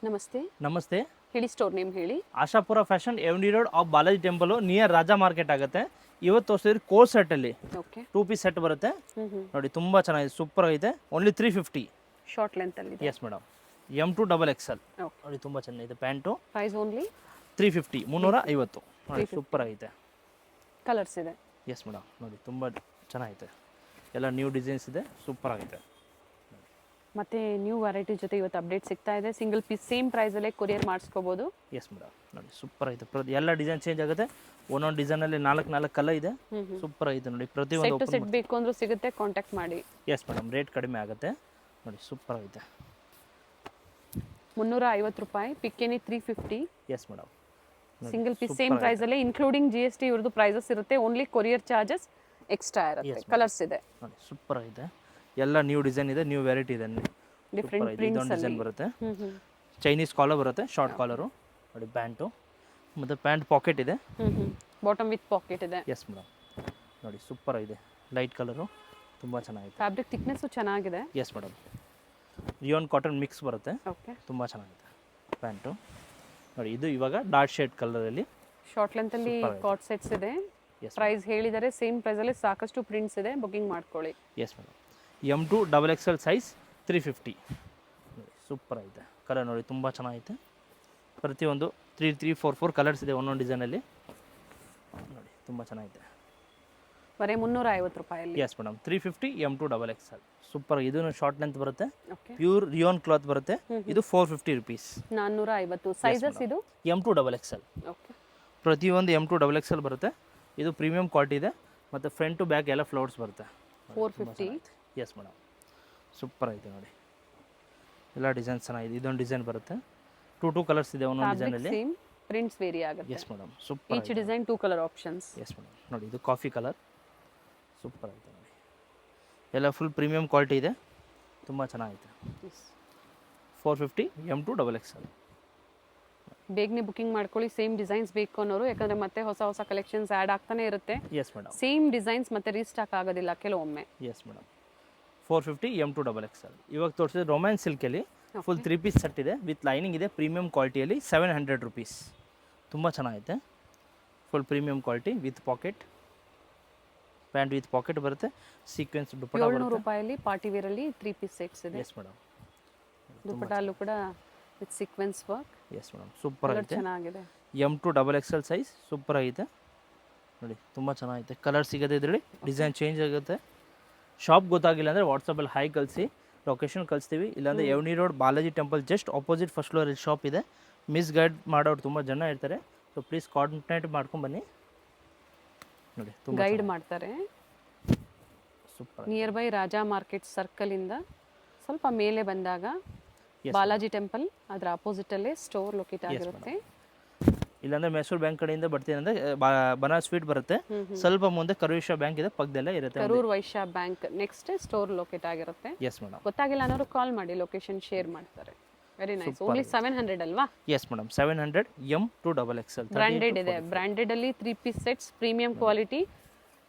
ನಮಸ್ತೆ. ನಮಸ್ತೆ. ಹೇಳಿ, ಸ್ಟೋರ್ ನೇಮ್ ಹೇಳಿ. Ashapura fashion avenue road off Balaji temple near Raja market ಆಗುತ್ತೆ. ಇವತ್ತು ತೋರಿಸಿದ್ರೆ ಕೋರ್ ಸೆಟ್ ಅಲ್ಲಿ ಓಕೆ. 2 ಪೀಸ್ ಸೆಟ್ ಬರುತ್ತೆ ನೋಡಿ. ತುಂಬಾ ಚೆನ್ನಾಗಿದೆ, ಸೂಪರ್ ಆಗಿದೆ. ಓನ್ಲಿ 350. ಶಾರ್ಟ್ ಲೆಂತ್ ಅಲ್ಲಿ ಇದೆ. Yes madam. M2 double XL okay. ನೋಡಿ, ತುಂಬಾ ಚೆನ್ನಾಗಿದೆ. ಪ್ಯಾಂಟು ಪ್ರೈಸ್ ಓನ್ಲಿ 350 350 ನೋಡಿ, ಸೂಪರ್ ಆಗಿದೆ. ಕಲರ್ಸ್ ಇದೆ. Yes madam. ನೋಡಿ ತುಂಬಾ ಚೆನ್ನಾಗಿದೆ, ಎಲ್ಲ ನ್ಯೂ ಡಿಸೈನ್ಸ್ ಇದೆ, ಸೂಪರ್ ಆಗಿದೆ. ಮತ್ತೆ ನ್ಯೂ ವೆರೈಟಿ ಜೊತೆ ಇವತ್ತು ಅಪ್ಡೇಟ್ ಸಿಗ್ತಾ ಇದೆ. ಸಿಂಗಲ್ ಪೀಸ್ ಸೇಮ್ ಪ್ರೈಸ್ ಅಲ್ಲೇ ಕೊರಿಯರ್ ಮಾಡಿಸ್ಕೋಬಹುದು. Yes madam. ನೋಡಿ ಸೂಪರ್ ಆಗಿದೆ. ಎಲ್ಲ ಡಿಸೈನ್ ಚೇಂಜ್ ಆಗುತ್ತೆ. ಒಂದೊಂದು ಡಿಸೈನ್ ಅಲ್ಲಿ 4 ಕಲರ್ ಇದೆ, ಸೂಪರ್ ಆಗಿದೆ ನೋಡಿ. ಪ್ರತಿಯೊಂದು ಸೆಟ್ ಬೇಕು ಅಂದ್ರೂ ಸಿಗುತ್ತೆ, ಕಾಂಟ್ಯಾಕ್ಟ್ ಮಾಡಿ. Yes madam. ರೇಟ್ ಕಡಿಮೆ ಆಗುತ್ತೆ ನೋಡಿ, ಸೂಪರ್ ಆಗಿದೆ. 350 ರೂಪಾಯಿ, ಪಿಕ್ಕೆನಿ 350. Yes madam. Single piece same price ಅಲ್ಲೇ ಇನ್ಕ್ಲೂಡಿಂಗ್ GST ಇವ್ರದ್ದು ಪ್ರೈಸಸ್ ಇರುತ್ತೆ. ಓನ್ಲಿ ಕೊರಿಯರ್ ಚಾರ್ಜಸ್ ಎಕ್ಸ್ಟ್ರಾ ಇರುತ್ತೆ. ಕಲರ್ಸ್ ಇದೆ ನೋಡಿ, ಸೂಪರ್ ಆಗಿದೆ. ಎಲ್ಲ ನ್ಯೂ ಡಿಸೈನ್ ಇದೆ, ನ್ಯೂ ವೆರೈಟಿ ಇದೆ. ಡಿಫರೆಂಟ್ ಪ್ರಿಂಟ್ಸ್ ಇದೊಂದು ಡಿಸೈನ್ ಬರುತ್ತೆ. ಚೈನೀಸ್ ಕಾಲರ್ ಬರುತ್ತೆ, ಶಾರ್ಟ್ ಕಾಲರು ನೋಡಿ. ಪ್ಯಾಂಟು ಮತ್ತು ಪ್ಯಾಂಟ್ ಪಾಕೆಟ್ ಇದೆ. ಬಾಟಮ್ ವಿತ್ ಪಾಕೆಟ್ ಇದೆ. Yes madam. ನೋಡಿ ಸೂಪರ್ ಆಗಿದೆ. ಲೈಟ್ ಕಲರು ತುಂಬ ಚೆನ್ನಾಗಿದೆ. ಫ್ಯಾಬ್ರಿಕ್ ಥಿಕ್ನೆಸ್ಸು ಚೆನ್ನಾಗಿದೆ. Yes madam. Rayon cotton mix ಬರುತ್ತೆ, ಓಕೆ. ತುಂಬ ಚೆನ್ನಾಗಿದೆ. ಪ್ಯಾಂಟು ನೋಡಿ, ಇದು ಇವಾಗ ಡಾರ್ಕ್ ಶೇಡ್ ಕಲರಲ್ಲಿ ಶಾರ್ಟ್ ಲೆಂತ್ ಅಲ್ಲಿ ಕಾಟ್ ಸೆಟ್ಸ್ ಇದೆ. ಪ್ರೈಸ್ ಹೇಳಿದರೆ ಸೇಮ್ ಪ್ರೈಸ್ ಅಲ್ಲಿ ಸಾಕಷ್ಟು ಪ್ರಿಂಟ್ಸ್ ಇದೆ. ಬುಕಿಂಗ್ ಮಾಡ್ಕೊಳ್ಳಿ. Yes madam. M2 double XL size 350 ನೋಡಿ, ಸೂಪರ್ ಆಗಿದೆ. ಕಲರ್ ನೋಡಿ ತುಂಬ ಚೆನ್ನಾಗಿದೆ. ಪ್ರತಿಯೊಂದು 3 4 4 ಕಲರ್ಸ್ ಇದೆ ಒಂದೊಂದು ಡಿಸೈನಲ್ಲಿ ನೋಡಿ, ತುಂಬ ಚೆನ್ನಾಗಿದೆ. ಬರೀ 350 ರೂಪಾಯಲ್ಲಿ. Yes madam. 350 M2 double XL ಸೂಪರ್. ಇದು ಶಾರ್ಟ್ ಲೆಂತ್ ಬರುತ್ತೆ, ಓಕೆ. ಪ್ಯೂರ್ ರಿಯೋನ್ ಕ್ಲಾತ್ ಬರುತ್ತೆ. ಇದು 450 ರುಪೀಸ್. 450 ಸೈಜಸ್. ಇದು M2 ಡಬಲ್ XL. ಓಕೆ. ಪ್ರತಿಯೊಂದು M2 ಡಬಲ್ XL ಬರುತ್ತೆ. ಇದು ಪ್ರೀಮಿಯಂ ಕ್ವಾಲಿಟಿ ಇದೆ, ಮತ್ತು ಫ್ರಂಟ್ ಟು ಬ್ಯಾಕ್ ಎಲ್ಲ ಫ್ಲವರ್ಸ್ ಬರುತ್ತೆ. 450. S madam. ಸೂಪರ್ ಆಗಿದೆ ನೋಡಿ. ಎಲ್ಲ ಡಿಸೈನ್ ಚೆನ್ನಾಗಿದೆ. ಇದೊಂದು ಡಿಸೈನ್ ಬರುತ್ತೆ, 2 ಕಲರ್ಸ್ ಇದೆ ಒಂದೊಂದು ಡಿಸೈನಲ್ಲಿ. ಸೇಮ್ ಪ್ರಿಂಟ್ಸ್ ವೇರಿ ಆಗುತ್ತೆ. Yes madam. Super. Each design 2 colour options. S madam. ನೋಡಿ, ಇದು ಕಾಫಿ ಕಲರ್, ಸೂಪರ್ ಆಗಿದೆ ನೋಡಿ. ಎಲ್ಲ ಫುಲ್ ಪ್ರೀಮಿಯಂ ಕ್ವಾಲಿಟಿ ಇದೆ, ತುಂಬ ಚೆನ್ನಾಗಿದೆ. 450 M2 ಡಬಲ್ XL. ಬೇಗನೆ ಬುಕಿಂಗ್ ಮಾಡ್ಕೊಳ್ಳಿ. ಸೇಮ್ ಡಿಸೈನ್ಸ್ ಬೇಕು ಅನ್ನೋರು, ಯಾಕಂದ್ರೆ ಮತ್ತೆ ಹೊಸ ಹೊಸ ಕಲೆಕ್ಷನ್ಸ್ ಆ್ಯಡ್ ಆಗ್ತಾನೆ ಇರುತ್ತೆ. Yes madam. ಸೇಮ್ ಡಿಸೈನ್ಸ್ ಮತ್ತೆ ರೀಸ್ಟಾಕ್ ಆಗೋದಿಲ್ಲ ಕೆಲವೊಮ್ಮೆ. Yes madam. 450 M2 double XL. ಇವಾಗ ತೋರಿಸಿದ್ರೆ ರೊಮ್ಯಾನ್ಸ್ ಸಿಲ್ಕಲ್ಲಿ ಫುಲ್ 3 ಪೀಸ್ ಸೆಟ್ ಇದೆ, ವಿತ್ ಲೈನಿಂಗ್ ಇದೆ, ಪ್ರೀಮಿಯಂ ಕ್ವಾಲಿಟಿಯಲ್ಲಿ 700 ರುಪೀಸ್. ತುಂಬ ಚೆನ್ನಾಗಿದೆ. Full premium quality with pocket, pant with pocket ಬರುತ್ತೆ. ಸೀಕ್ವೆನ್ಸ್ ದುಪ್ಪಟ್ಟ ಬರುತ್ತೆ. 700 ರೂಪಾಯಲ್ಲಿ ಪಾರ್ಟಿ ವೇರ್ ಅಲ್ಲಿ 3 ಪೀಸ್ ಸೆಟ್ಸ್ ಇದೆ. Yes madam. ದುಪ್ಪಟ್ಟಲ್ಲೂ ಕೂಡ with sequence work. Yes madam. Super ಆಗಿದೆ. ಚೆನ್ನಾಗಿದೆ. M2 double XL size super ಆಗಿದೆ ನೋಡಿ, ತುಂಬ ಚೆನ್ನಾಗಿದೆ. ಕಲರ್ ಸಿಗೋದು ಇದರಲ್ಲಿ, ಡಿಸೈನ್ ಚೇಂಜ್ ಆಗುತ್ತೆ. ಶಾಪ್ ಗೊತ್ತಾಗಿಲ್ಲ ಅಂದರೆ ವಾಟ್ಸಪ್ಪಲ್ಲಿ ಹಾಯ್ ಕಳಿಸಿ, ಲೊಕೇಶನ್ ಕಳಿಸ್ತೀವಿ. ಇಲ್ಲಾಂದರೆ avenue road Balaji temple just opposite first ಫ್ಲೋರಲ್ಲಿ ಶಾಪ್ ಇದೆ. ಮಿಸ್ ಗೈಡ್ ಮಾಡೋರು ತುಂಬ ಜನ ಇರ್ತಾರೆ, ಸೊ ಪ್ಲೀಸ್ ಕಾಂಟ್ಯಾಕ್ಟ್ ಮಾಡ್ಕೊಂಬನ್ನಿ ನೋಡಿ. ತುಂಬ ಗೈಡ್ ಮಾಡ್ತಾರೆ. Super. Near by Raja market circle ಇಂದ ಸ್ವಲ್ಪ ಮೇಲೆ ಬಂದಾಗ ಬಾಲಾಜಿ ಟೆಂಪಲ್ ಅದರ ಅಪೋಸಿಟ್ ಅಲ್ಲೇ ಸ್ಟೋರ್ ಲೊಕೇಟ್ ಆಗಿರುತ್ತೆ. ಇಲ್ಲಾಂದ್ರೆ ಮೈಸೂರು ಬ್ಯಾಂಕ್ ಕಡೆಯಿಂದ ಬರ್ತೀನಿ ಅಂದ್ರೆ ಬನಾರಸ್ ಸ್ವೀಟ್ ಬರುತ್ತೆ. ಸ್ವಲ್ಪ ಮುಂದೆ ಕರೂರ್ ಬ್ಯಾಂಕ್ ಇದೆ, ಪಕ್ಕದಲ್ಲೇ ಇರುತ್ತೆ. Karur Vysya bank next store locate ಆಗಿರುತ್ತೆ. Yes madam. ಗೊತ್ತಾಗಿಲ್ಲ ಅನ್ನೋರು ಕಾಲ್ ಮಾಡಿ, ಲೊಕೇಶನ್ ಶೇರ್ ಮಾಡ್ತಾರೆ. Very nice. ಓನ್ಲಿ 700 ಅಲ್ವಾ? Yes madam. 700 M2 double XL. Branded ಇದೆ. ಬ್ರಾಂಡೆಡ್ ಅಲ್ಲಿ 3 ಪೀಸ್ ಸೆಟ್ಸ್, ಪ್ರೀಮಿಯಂ ಕ್ವಾಲಿಟಿ,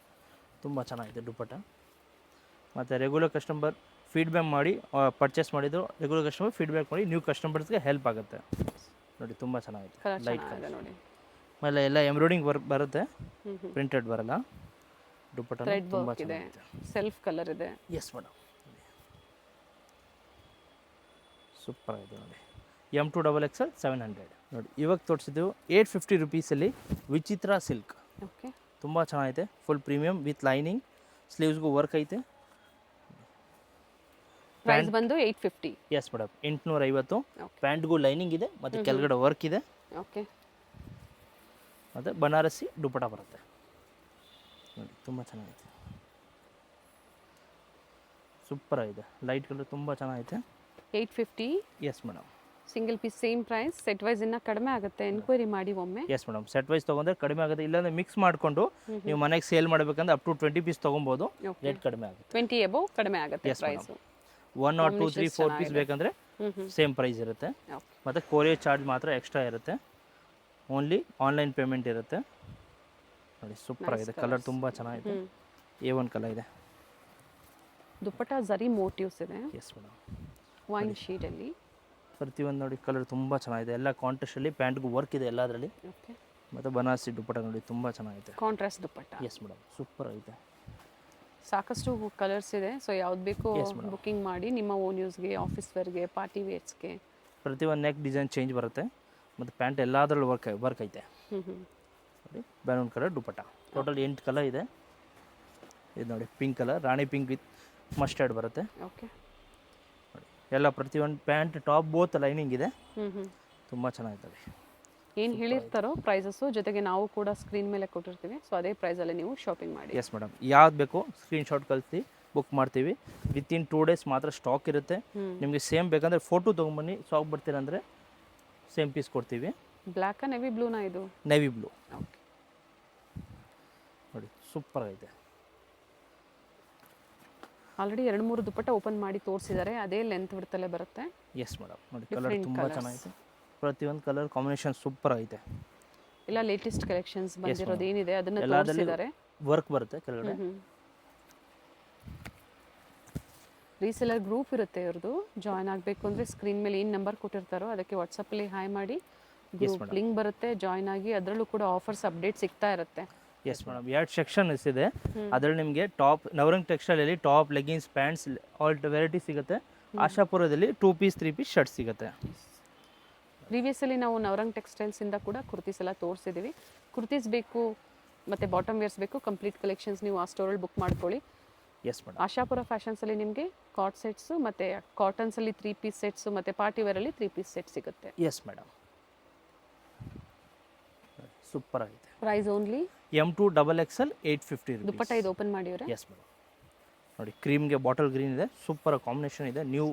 ತುಂಬ ಚೆನ್ನಾಗಿದೆ ದುಪ್ಪಟ್ಟ. ಮತ್ತು ರೆಗ್ಯುಲರ್ ಕಸ್ಟಮರ್ ಫೀಡ್ಬ್ಯಾಕ್ ಮಾಡಿ ಪರ್ಚೇಸ್ ಮಾಡಿದ್ರು, ರೆಗ್ಯುಲರ್ ಕಸ್ಟಮರ್ ಫೀಡ್ಬ್ಯಾಕ್ ಮಾಡಿ ನ್ಯೂ ಕಸ್ಟಮರ್ಸ್ಗೆ ಹೆಲ್ಪ್ ಆಗುತ್ತೆ ನೋಡಿ. ತುಂಬ ಚೆನ್ನಾಗಿದೆ. ಲೈಟ್ ಕಲರ್ ನೋಡಿ. ಆಮೇಲೆ ಎಲ್ಲ ಎಂಬ್ರಾಯ್ಡಿಂಗ್ ವರ್ಕ್ ಬರುತ್ತೆ, ಪ್ರಿಂಟೆಡ್ ಬರಲ್ಲ. ದುಪ್ಪಟ್ಟ ತುಂಬ ಚೆನ್ನಾಗಿದೆ. ಸೆಲ್ಫ್ ಕಲರ್ ಇದೆ. Yes madam. ಸೂಪರ್ ಆಗಿದೆ ನೋಡಿ. M2 ಡಬಲ್ XL 700 ನೋಡಿ. ಇವಾಗ ತೋರಿಸಿದ್ದು 850 ರುಪೀಸಲ್ಲಿ ವಿಚಿತ್ರ ಸಿಲ್ಕ್. ಓಕೆ. ತುಂಬ ಚೆನ್ನಾಗಿದೆ. ಫುಲ್ ಪ್ರೀಮಿಯಂ ವಿತ್ ಲೈನಿಂಗ್, ಸ್ಲೀವ್ಸ್ಗೂ ವರ್ಕ್ ಐತೆ. ಪ್ರೈಸ್ ಬಂದು 850. Yes madam. 850. ಪ್ಯಾಂಟ್ಗೂ ಲೈನಿಂಗ್ ಇದೆ ಮತ್ತು ಕೆಳಗಡೆ ವರ್ಕ್ ಇದೆ. ಓಕೆ. ಮತ್ತು ಬನಾರಸಿ ದುಪ್ಪಟ್ಟ ಬರುತ್ತೆ ನೋಡಿ. ತುಂಬ ಚೆನ್ನಾಗಿದೆ, ಸೂಪರ್ ಆಗಿದೆ. ಲೈಟ್ ಕಲರ್ ತುಂಬ ಚೆನ್ನಾಗಿದೆ. 850. Yes madam. Single piece same price. Set wise ಇನ್ನ ಕಡಿಮೆ ಆಗುತ್ತೆ, ಎನ್ಕ್ವೈರಿ ಮಾಡಿ ಒಮ್ಮೆ. Yes madam. ಸೆಟ್ ವೈಸ್ ತೊಗೊಂಡ್ರೆ ಕಡಿಮೆ ಆಗುತ್ತೆ. ಇಲ್ಲಾಂದ್ರೆ ಮಿಕ್ಸ್ ಮಾಡಿಕೊಂಡು ನೀವು ಮನೆಗೆ ಸೇಲ್ ಮಾಡಬೇಕಂದ್ರೆ ಅಪ್ ಟು 20 ಪೀಸ್ ತೊಗೊಬೋದು, ರೇಟ್ ಕಡಿಮೆ ಆಗುತ್ತೆ. 20 ಎಬೋ ಕಡಿಮೆ ಆಗುತ್ತೆ ಪ್ರೈಸ್. 1 or 2 3 4 ಪೀಸ್ ಬೇಕಂದ್ರೆ ಸೇಮ್ ಪ್ರೈಸ್ ಇರುತ್ತೆ. ಮತ್ತು ಕೊರಿಯರ್ ಚಾರ್ಜ್ ಮಾತ್ರ ಎಕ್ಸ್ಟ್ರಾ ಇರುತ್ತೆ. ಓನ್ಲಿ ಆನ್ಲೈನ್ ಪೇಮೆಂಟ್ ಇರುತ್ತೆ ನೋಡಿ. ಸೂಪರ್ ಆಗಿದೆ. ಕಲರ್ ತುಂಬ ಚೆನ್ನಾಗಿದೆ. A1 ಕಲರ್ ಇದೆ. ದುಪ್ಪಟ್ಟ ಜರಿ ಮೋಟಿವ್ಸ್ ಇದೆ. Yes madam. ವೈನ್ ಶೀಡಲ್ಲಿ ಪ್ರತಿಯೊಂದು ನೋಡಿ ಕಲರ್ ತುಂಬ ಚೆನ್ನಾಗಿದೆ, ಎಲ್ಲ ಕಾಂಟ್ರಾಸ್ಟಲ್ಲಿ ಪ್ಯಾಂಟ್ಗೂ ವರ್ಕ್ ಇದೆ ಎಲ್ಲದರಲ್ಲಿ. ಓಕೆ, ಮತ್ತು ಬನಾರಸಿ ದುಪ್ಪಟ್ಟ ನೋಡಿ ತುಂಬ ಚೆನ್ನಾಗಿದೆ. ಕಾಂಟ್ರಾಸ್ಟ್ ದುಪ್ಪಟ್ಟ. ಎಸ್ ಮೇಡಮ್, ಸೂಪರ್ ಐತೆ. ಸಾಕಷ್ಟು ಕಲರ್ಸ್ ಇದೆ. ಸೊ ಯಾವ್ದು ಬೇಕೋ Yes, madam. ಬುಕ್ಕಿಂಗ್ ಮಾಡಿ ನಿಮ್ಮ ಓನ್ ಯೂಸ್ಗೆ, ಆಫೀಸ್ ವೇರ್ಗೆ, ಪಾರ್ಟಿ ವೇರ್ಸ್ಗೆ. ಪ್ರತಿಯೊಂದು ನೆಕ್ ಡಿಸೈನ್ ಚೇಂಜ್ ಬರುತ್ತೆ, ಮತ್ತು ಪ್ಯಾಂಟ್ ಎಲ್ಲದರಲ್ಲೂ ವರ್ಕ್ ಐತೆ ಹ್ಞೂ ನೋಡಿ. ಬ್ಯಾನೂನ್ ಕಲರ್ ದುಪ್ಪಟ್ಟ, ಟೋಟಲ್ 8 ಕಲರ್ ಇದೆ. ಇದು ನೋಡಿ pink colour, Rani pink with mustard ಬರುತ್ತೆ ಓಕೆ. ನೋಡಿ. ಎಲ್ಲ ಪ್ರತಿಯೊಂದು ಪ್ಯಾಂಟ್ ಟಾಪ್ ಬೋತ್ ಲೈನಿಂಗ್ ಇದೆ, ಹ್ಞೂ ತುಂಬ ಚೆನ್ನಾಗಿದೆ. ಏನು ಹೇಳಿರ್ತಾರೋ ಪ್ರೈಸಸ್ಸು ಜೊತೆಗೆ ನಾವು ಕೂಡ ಸ್ಕ್ರೀನ್ ಮೇಲೆ ಕೊಟ್ಟಿರ್ತೀವಿ. ಸೊ ಅದೇ ಪ್ರೈಸಲ್ಲಿ ನೀವು ಶಾಪಿಂಗ್ ಮಾಡಿ. ಎಸ್ ಮೇಡಮ್, ಯಾವ್ದು ಬೇಕೋ ಸ್ಕ್ರೀನ್ಶಾಟ್ ಕಳಿಸಿ ಬುಕ್ ಮಾಡ್ತೀವಿ. ವಿತಿನ್ 2 ಡೇಸ್ ಮಾತ್ರ ಸ್ಟಾಕ್ ಇರುತ್ತೆ. ನಿಮಗೆ ಸೇಮ್ ಬೇಕಂದರೆ ಫೋಟೋ ತೊಗೊಂಬನ್ನಿ, ಸ್ಟಾಕ್ ಬರ್ತೀರಂದರೆ ಸೇಮ್ ಪೀಸ್ ಕೊಡ್ತೀವಿ. ಬ್ಲ್ಯಾಕ ನೆವಿ ಬ್ಲೂನಾ ಇದು? ನೆವಿ ಬ್ಲೂ ಓಕೆ, ನೋಡಿ ಸೂಪರ್ ಐತೆ. ಆಲ್ರೆಡಿ 2-3 ದುಪ್ಪಟ್ಟ ಓಪನ್ ಮಾಡಿ ತೋರಿಸಿದ್ದಾರೆ. ಅದೇ ಲೆಂತ್ ಬಿಡ್ತಲೇ ಬರುತ್ತೆ. ಎಸ್ ಮೇಡಮ್, ನೋಡಿ ಕಲರ್ ತುಂಬ ಚೆನ್ನಾಗಿದೆ. ಪ್ರತಿಯೊಂದು ಕಲರ್ ಕಾಂಬಿನೇಷನ್ ಸೂಪರ್ ಐತೆ. ಇಲ್ಲ, ಲೇಟೆಸ್ಟ್ ಕಲೆಕ್ಷನ್ಸ್ ಬಂದಿರೋದು ಏನಿದೆ ಅದನ್ನ ಎಲ್ಲದರಲ್ಲಿ ತೋರಿಸಿದ್ದಾರೆ. ವರ್ಕ್ ಬರುತ್ತೆ ಕೆಳಗಡೆ. ರೀಸೆಲರ್ ಗ್ರೂಪ್ ಇರುತ್ತೆ ಇವ್ರದ್ದು. ಜಾಯ್ನ್ ಆಗಬೇಕು ಅಂದರೆ ಸ್ಕ್ರೀನ್ ಮೇಲೆ ಏನು ನಂಬರ್ ಕೊಟ್ಟಿರ್ತಾರೋ ಅದಕ್ಕೆ ವಾಟ್ಸಪ್ಪಲ್ಲಿ ಹಾಯ್ ಮಾಡಿ ಗ್ರೂಪ್ ಲಿಂಕ್ ಬರುತ್ತೆ, ಜಾಯ್ನ್ ಆಗಿ. ಅದರಲ್ಲೂ ಕೂಡ ಆಫರ್ಸ್ ಅಪ್ಡೇಟ್ ಸಿಗ್ತಾ ಇರುತ್ತೆ. ಎಸ್ ಮೇಡಮ್, 2 ಸೆಕ್ಷನ್ ಇದೆ. ಅದರಲ್ಲಿ ನಿಮಗೆ ಟಾಪ್ ನವರಂಗ್ ಟೆಕ್ಸ್ಟೈಲಲ್ಲಿ top, leggings, pants all variety ಸಿಗುತ್ತೆ. ಆಶಾಪುರದಲ್ಲಿ 2 ಪೀಸ್ 3 ಪೀಸ್ ಶರ್ಟ್ ಸಿಗುತ್ತೆ. ಪ್ರೀವಿಯಸ್ಸಲ್ಲಿ ನಾವು ನವರಂಗ್ ಟೆಕ್ಸ್ಟೈಲ್ಸಿಂದ ಕೂಡ ಕುರ್ತೀಸ್ ಎಲ್ಲ ತೋರಿಸಿದ್ದೀವಿ. ಕುರ್ತೀಸ್ ಬೇಕು ಮತ್ತು ಬಾಟಮ್ ವೇರ್ಸ್ ಬೇಕು, ಕಂಪ್ಲೀಟ್ ಕಲೆಕ್ಷನ್ಸ್ ನೀವು ಆ ಸ್ಟೋರಲ್ಲಿ ಬುಕ್ ಮಾಡ್ಕೊಳ್ಳಿ. ಎಸ್ ಮೇಡಮ್, ಆಶಾಪುರ ಫ್ಯಾಷನ್ಸಲ್ಲಿ ನಿಮಗೆ ಕಾಟ್ ಸೆಟ್ಸು ಮತ್ತು ಕಾಟನ್ಸಲ್ಲಿ 3 ಪೀಸ್ ಸೆಟ್ಸು ಮತ್ತು ಪಾರ್ಟಿ ವೇರಲ್ಲಿ 3 ಪೀಸ್ ಸೆಟ್ ಸಿಗುತ್ತೆ. ಎಸ್ ಮೇಡಮ್, ಸೂಪರ್ ಆಗಿದೆ. Price only M2 XXL 850 rupees. Dupatta ಇದು ಓಪನ್ ಮಾಡಿವ್ರೆ. ಎಸ್ ಮೇಡಮ್, ನೋಡಿ ಕ್ರೀಮ್ಗೆ ಬಾಟಲ್ ಗ್ರೀನ್ ಇದೆ, ಸೂಪರ್ ಕಾಂಬಿನೇಷನ್ ಇದೆ, ನ್ಯೂ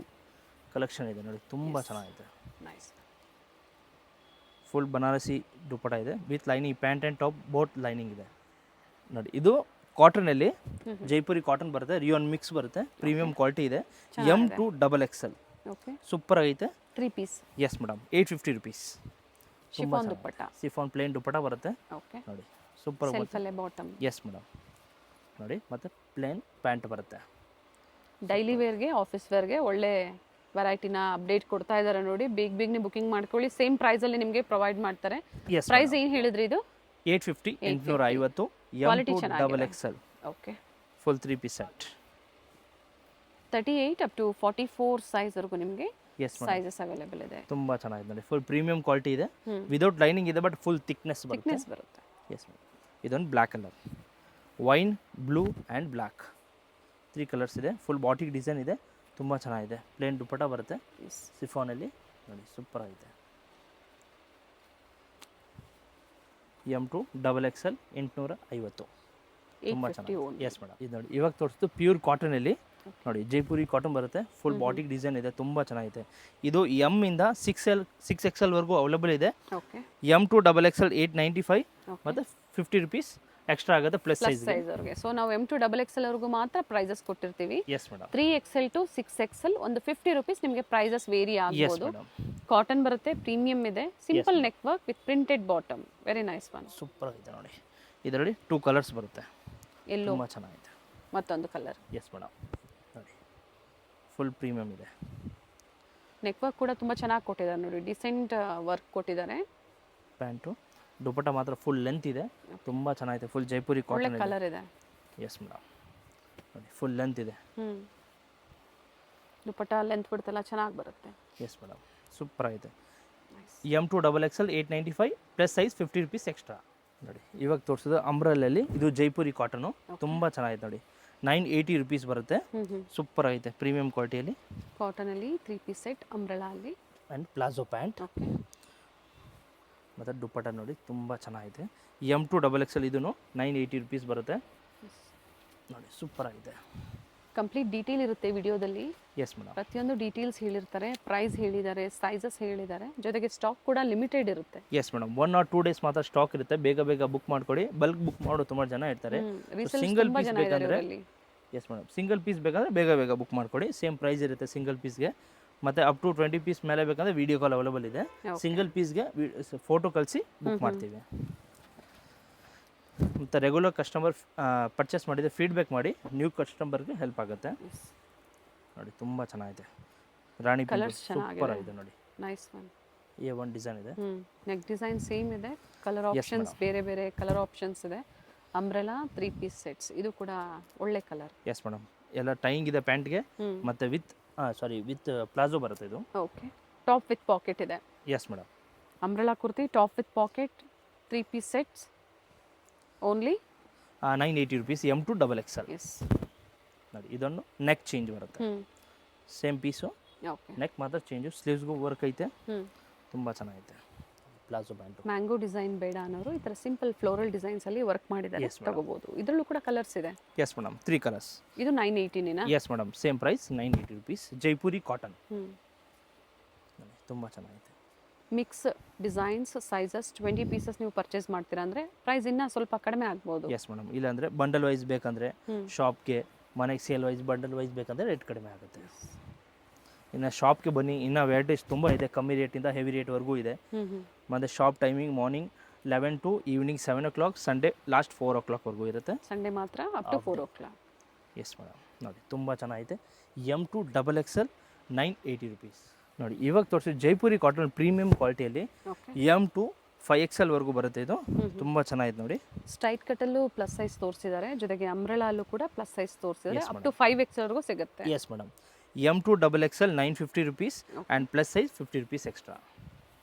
ಕಲೆಕ್ಷನ್ ಇದೆ ನೋಡಿ, ತುಂಬ ಚೆನ್ನಾಗಿದೆ. ನೈಸ್. ಫುಲ್ ಬನಾರಸಿ ದುಪ್ಪಟ್ಟ ಇದೆ with lining, pant and top boat lining ಇದೆ ನೋಡಿ. ಇದು ಕಾಟನಲ್ಲಿ ಜೈಪುರಿ ಕಾಟನ್ ಬರುತ್ತೆ, ರಿಯೋನ್ ಮಿಕ್ಸ್ ಬರುತ್ತೆ, ಪ್ರೀಮಿಯಂ ಕ್ವಾಲಿಟಿ ಇದೆ. M2 XXL ಓಕೆ, ಸೂಪರ್ ಆಗೈತೆ. 3 piece. Yes madam, 850 rupees. Chiffon dupatta. Chiffon plain dupatta ಬರುತ್ತೆ ಓಕೆ, ನೋಡಿ, ಸೂಪರ್. ಸೆಲ್ಫಲ್ಲೇ ಬಾಟಮ್. ಎಸ್ ಮೇಡಮ್, ನೋಡಿ ಮತ್ತು ಪ್ಲೇನ್ ಪ್ಯಾಂಟ್ ಬರುತ್ತೆ. ಡೈಲಿ ವೇರ್ಗೆ, ಆಫೀಸ್ ವೇರ್ಗೆ ಒಳ್ಳೆ ವೆರೈಟಿನ ಅಪ್ಡೇಟ್ ಕೊಡ್ತಾ ಇದ್ದಾರೆ ನೋಡಿ. ಬೇಗನೆ ಬುಕಿಂಗ್ ಮಾಡ್ಕೊಳ್ಳಿ. ಸೇಮ್ ಪ್ರೈಸಲ್ಲಿ ನಿಮಗೆ ಪ್ರೊವೈಡ್ ಮಾಡ್ತಾರೆ. ಎಸ್ ಪ್ರೈಸ್ ಏನು ಹೇಳಿದ್ರಿ ಇದು? 850, 850. M2 XXL okay, full 3 piece set. 38 up to 44 ಸೈಜ್ವರೆಗೂ ನಿಮಗೆ ಎಸ್ ಮೇಡಮ್, ಸೈಜಸ್ ಅವೈಲೇಬಲ್ ಇದೆ. ತುಂಬ ಚೆನ್ನಾಗಿದೆ ನೋಡಿ, ಫುಲ್ ಪ್ರೀಮಿಯಂ ಕ್ವಾಲಿಟಿ ಇದೆ. ವಿದೌಟ್ ಲೈನಿಂಗ್ ಇದೆ, ಬಟ್ ಫುಲ್ ಥಿಕ್ನೆಸ್ ಬರುತ್ತೆ. ಬರುತ್ತೆ. ಎಸ್ ಮೇಡಮ್, ಇದೊಂದು black colour, wine, blue and black 3 colours ಇದೆ. ಫುಲ್ ಬಾಟಿಕ್ ಡಿಸೈನ್ ಇದೆ, ತುಂಬ ಚೆನ್ನಾಗಿದೆ. ಪ್ಲೇನ್ ದುಪ್ಪಟ್ಟ ಬರುತ್ತೆ ಸಿಫಾನಲ್ಲಿ ನೋಡಿ, ಸೂಪರ್ ಆಗಿದೆ. M2 XXL 850, ತುಂಬ ಚೆನ್ನಾಗಿದೆ. ಎಸ್ ಮೇಡಮ್, ಇದು ನೋಡಿ ಇವಾಗ ತೋರಿಸ್ತು ಪ್ಯೂರ್ ಕಾಟನಲ್ಲಿ ನೋಡಿ, ಜೈಪುರಿ ಕಾಟನ್ ಬರುತ್ತೆ, ಫುಲ್ ಬಾಟಿಕ್ ಡಿಸೈನ್ ಇದೆ, ತುಂಬ ಚೆನ್ನಾಗಿದೆ. ಇದು M ಇಂದ 6XL ವರೆಗೂ ಅವೈಲೇಬಲ್ ಇದೆ. ಓಕೆ, M2 XXL 895 ಮತ್ತು 50 rupees ಎಕ್ಸ್ಟ್ರಾ ಆಗುತ್ತೆ ಪ್ಲಸ್ ಸೈಜ್. ಸೊ ನಾವು M2 XXL ವರೆಗೂ ಮಾತ್ರ ಪ್ರೈಸಸ್ ಕೊಟ್ಟಿರ್ತೀವಿ. Yes madam, 3XL to 6XL ಒಂದು 50 rupees ನಿಮಗೆ ಪ್ರೈಸಸ್ ವೇರಿ ಆಗ್ಬೋದು. ಕಾಟನ್ ಬರುತ್ತೆ, ಪ್ರೀಮಿಯಂ ಇದೆ, simple neck work with printed bottom, very nice one. Super ಆಗಿದೆ ನೋಡಿ. ಇದರಲ್ಲಿ 2 ಕಲರ್ಸ್ ಬರುತ್ತೆ, ಎಲ್ಲೋ ತುಂಬ ಚೆನ್ನಾಗಿದೆ. ಮತ್ತೊಂದು ಕಲರ್. ಎಸ್ ಮೇಡಮ್, ನೋಡಿ ಫುಲ್ ಪ್ರೀಮಿಯಂ ಇದೆ. ನೆಕ್ ವರ್ಕ್ ಕೂಡ ತುಂಬ ಚೆನ್ನಾಗಿ ಕೊಟ್ಟಿದ್ದಾರೆ ನೋಡಿ, ಡಿಸೆಂಟ್ ವರ್ಕ್ ಕೊಟ್ಟಿದ್ದಾರೆ. ಪ್ಯಾಂಟು ದುಪ್ಪಟ್ಟ ಮಾತ್ರ ಫುಲ್ ಲೆಂತ್ ಇದೆ, ತುಂಬ ಚೆನ್ನಾಗಿದೆ. ಫುಲ್ ಜೈಪುರಿ ಒಳ್ಳೆ ಕಾಟನ್ ಕಲರ್ ಇದೆ. ಎಸ್ ಮೇಡಮ್, ನೋಡಿ ಫುಲ್ ಲೆಂತ್ ಇದೆ. ದುಪ್ಪಟ್ಟ ಲೆಂತ್ ಬಿಡ್ತಲ್ಲ ಚೆನ್ನಾಗಿ ಬರುತ್ತೆ. ಎಸ್ ಮೇಡಮ್, ಸೂಪರ್ ಆಗಿದೆ. M2 XXL 895 plus size 50 rupees extra ನೋಡಿ. ಇವಾಗ ತೋರಿಸೋದು ಅಂಬ್ರೆಲಲ್ಲಿ, ಇದು ಜೈಪುರಿ ಕಾಟನು, ತುಂಬ ಚೆನ್ನಾಗಿದೆ ನೋಡಿ. 980 rupees ಬರುತ್ತೆ, ಸೂಪರ್ ಆಗಿದೆ, ಪ್ರೀಮಿಯಂ ಕ್ವಾಲಿಟಿಯಲ್ಲಿ. ಕಾಟನಲ್ಲಿ 3 ಪೀಸ್ ಸೆಟ್, ಅಂಬ್ರೆಲಾ ಅಲ್ಲಿ ಆ್ಯಂಡ್ ಪ್ಲಾಜೋ ಪ್ಯಾಂಟ್. ಓಕೆ, ಮತ್ತು ದುಪ್ಪಟ್ಟ ನೋಡಿ ತುಂಬ ಚೆನ್ನಾಗಿದೆ. M2 XXL ಇದೂ 980 rupees ಬರುತ್ತೆ ನೋಡಿ, ಸೂಪರ್ ಆಗಿದೆ. ಕಂಪ್ಲೀಟ್ ಡೀಟೇಲ್ ಇರುತ್ತೆ ವಿಡಿಯೋದಲ್ಲಿ. ಎಸ್ ಮೇಡಮ್, ಪ್ರತಿಯೊಂದು ಡೀಟೇಲ್ಸ್ ಹೇಳಿರ್ತಾರೆ, ಪ್ರೈಸ್ ಹೇಳಿದ್ದಾರೆ, ಸೈಜಸ್ ಹೇಳಿದ್ದಾರೆ, ಜೊತೆಗೆ ಸ್ಟಾಕ್ ಕೂಡ ಲಿಮಿಟೆಡ್ ಇರುತ್ತೆ. ಎಸ್ ಮೇಡಮ್, 1 or 2 days ಮಾತ್ರ ಸ್ಟಾಕ್ ಇರುತ್ತೆ. ಬೇಗ ಬುಕ್ ಮಾಡ್ಕೊಳ್ಳಿ. ಬಲ್ಕ್ ಬುಕ್ ಮಾಡೋ ತುಂಬ ಜನ ಇರ್ತಾರೆ. ಸಿಂಗಲ್ ಪೀಸ್ ಬೇಕಂದರೆ, ಎಸ್ ಮೇಡಮ್, ಸಿಂಗಲ್ ಪೀಸ್ ಬೇಕಂದರೆ ಬೇಗ ಬುಕ್ ಮಾಡ್ಕೊಳ್ಳಿ. ಸೇಮ್ ಪ್ರೈಸ್ ಇರುತ್ತೆ ಸಿಂಗಲ್ ಪೀಸ್ಗೆ. ಮತ್ತು ಅಪ್ ಟು 20 ಪೀಸ್ ಮೇಲೆ ಬೇಕಂದರೆ ವೀಡಿಯೋ ಕಾಲ್ ಅವೈಲೇಬಲ್ ಇದೆ. ಸಿಂಗಲ್ ಪೀಸ್ಗೆ ಫೋಟೋ ಕಳಿಸಿ ಬುಕ್ ಮಾಡ್ತೀವಿ. ಮತ್ತು ರೆಗ್ಯುಲರ್ ಕಸ್ಟಮರ್ ಪರ್ಚೇಸ್ ಮಾಡಿದರೆ ಫೀಡ್ಬ್ಯಾಕ್ ಮಾಡಿ, ನ್ಯೂ ಕಸ್ಟಮರ್ಗೆ ಹೆಲ್ಪ್ ಆಗುತ್ತೆ ನೋಡಿ. ತುಂಬ ಚೆನ್ನಾಗಿದೆ. ರಾಣಿ ಪಿಂಕ್ ಸೂಪರ್ ಆಗಿದೆ ನೋಡಿ. Nice one. A1 ಡಿಸೈನ್ ಇದೆ. ನೆಕ್ ಡಿಸೈನ್ ಸೇಮ್ ಇದೆ, ಕಲರ್ Yes, ಆಪ್ಷನ್ಸ್ ಬೇರೆ ಬೇರೆ ಕಲರ್ ಆಪ್ಷನ್ಸ್ ಇದೆ. ಅಂಬ್ರೆಲಾ 3 ಪೀಸ್ ಸೆಟ್ಸ್, ಇದು ಕೂಡ ಒಳ್ಳೆ ಕಲರ್. ಎಸ್ ಮೇಡಮ್, ಎಲ್ಲ ಟೈಯಿಂಗ್ ಇದೆ ಪ್ಯಾಂಟ್ಗೆ, ಮತ್ತು ವಿತ್ ಪ್ಲಾಜೋ ಬರುತ್ತೆ ಇದು. ಓಕೆ, ಟಾಪ್ ವಿತ್ ಪಾಕೆಟ್ ಇದೆ. Yes madam, umbrella kurti top with pocket 3 piece sets only 980 rupees M2 XXL. Yes. ನೋಡಿ ಇದೊಂದು ನೆಕ್ ಚೇಂಜ್ ಬರುತ್ತೆ, ಸೇಮ್ ಪೀಸು, ಓಕೆ. ನೆಕ್ ಮಾತ್ರ ಚೇಂಜು, ಸ್ಲೀವ್ಸ್ಗೂ ವರ್ಕ್ ಐತೆ, ತುಂಬ ಚೆನ್ನಾಗೈತೆ. Palazzo pant. ಮ್ಯಾಂಗೋ ಡಿಸೈನ್ ಬೇಡ ಅನ್ನೋರು ಈ ಥರ ಸಿಂಪಲ್ ಫ್ಲೋರಲ್ ಡಿಸೈನ್ಸ್ ಅಲ್ಲಿ ವರ್ಕ್ ಮಾಡಿದ್ದಾರೆ, Yes, madam. ತಗೋಬಹುದು. ಇದರಲ್ಲೂ ಕೂಡ ಕಲರ್ಸ್ ಇದೆ. Yes madam, 3 colours. ಇದು 980 yes madam, same price 980 rupees. Jaipuri cotton, ತುಂಬ ಚೆನ್ನಾಗೈತೆ. ಮಿಕ್ಸ್ ಡಿಸೈನ್ಸ್ ಸೈಜಸ್ 20 ಪೀಸಸ್ ನೀವು ಪರ್ಚೇಸ್ ಮಾಡ್ತೀರಾ ಅಂದರೆ ಪ್ರೈಸ್ ಇನ್ನೂ ಸ್ವಲ್ಪ ಕಡಿಮೆ ಆಗ್ಬೋದು. ಎಸ್ ಮೇಡಮ್, ಇಲ್ಲಾಂದರೆ ಬಂಡಲ್ ವೈಸ್ ಬೇಕಂದರೆ ಶಾಪ್ಗೆ, ಮನೆಗೆ ಸೇಲ್ ವೈಸ್ ಬಂಡಲ್ ವೈಸ್ ಬೇಕಂದರೆ ರೇಟ್ ಕಡಿಮೆ ಆಗುತ್ತೆ. ಇನ್ನು ಶಾಪ್ಗೆ ಬನ್ನಿ, ಇನ್ನೂ ವೆರೈಟೀಸ್ ತುಂಬ ಇದೆ, ಕಮ್ಮಿ ರೇಟಿಂದ ಹೆವಿ ರೇಟ್ವರೆಗೂ ಇದೆ. ಮತ್ತು shop timing morning 11 to evening 7 o'clock, Sunday last 4 o'clockವರೆಗೂ ಇರುತ್ತೆ. ಸಂಡೇ ಮಾತ್ರ up to 4 o'clock. S madam, ನೋಡಿ ತುಂಬ ಚೆನ್ನಾಗೈತೆ. M2 XXL 980 rupees. ನೋಡಿ ಇವಾಗ ತೋರಿಸಿ Jaipuri cotton premium ಕ್ವಾಲಿಟಿಯಲ್ಲಿ M2 5XL ವರೆಗೂ ಬರುತ್ತೆ. ಇದು ತುಂಬ ಚೆನ್ನಾಗಿದೆ ನೋಡಿ. ಸ್ಟ್ರೈಟ್ ಕಟ್ಟಲ್ಲೂ ಪ್ಲಸ್ ಸೈಜ್ ತೋರಿಸಿದ್ದಾರೆ, ಜೊತೆಗೆ ಅಂಬ್ರೆಲಾ ಅಲ್ಲೂ ಕೂಡ ಪ್ಲಸ್ ಸೈಜ್ ತೋರಿಸಿದ್ದಾರೆ. ಅಪ್ ಟು 5XL ವರೆಗೂ ಸಿಗುತ್ತೆ. Yes madam, M2 XXL 950 rupees and plus size 50 rupees extra.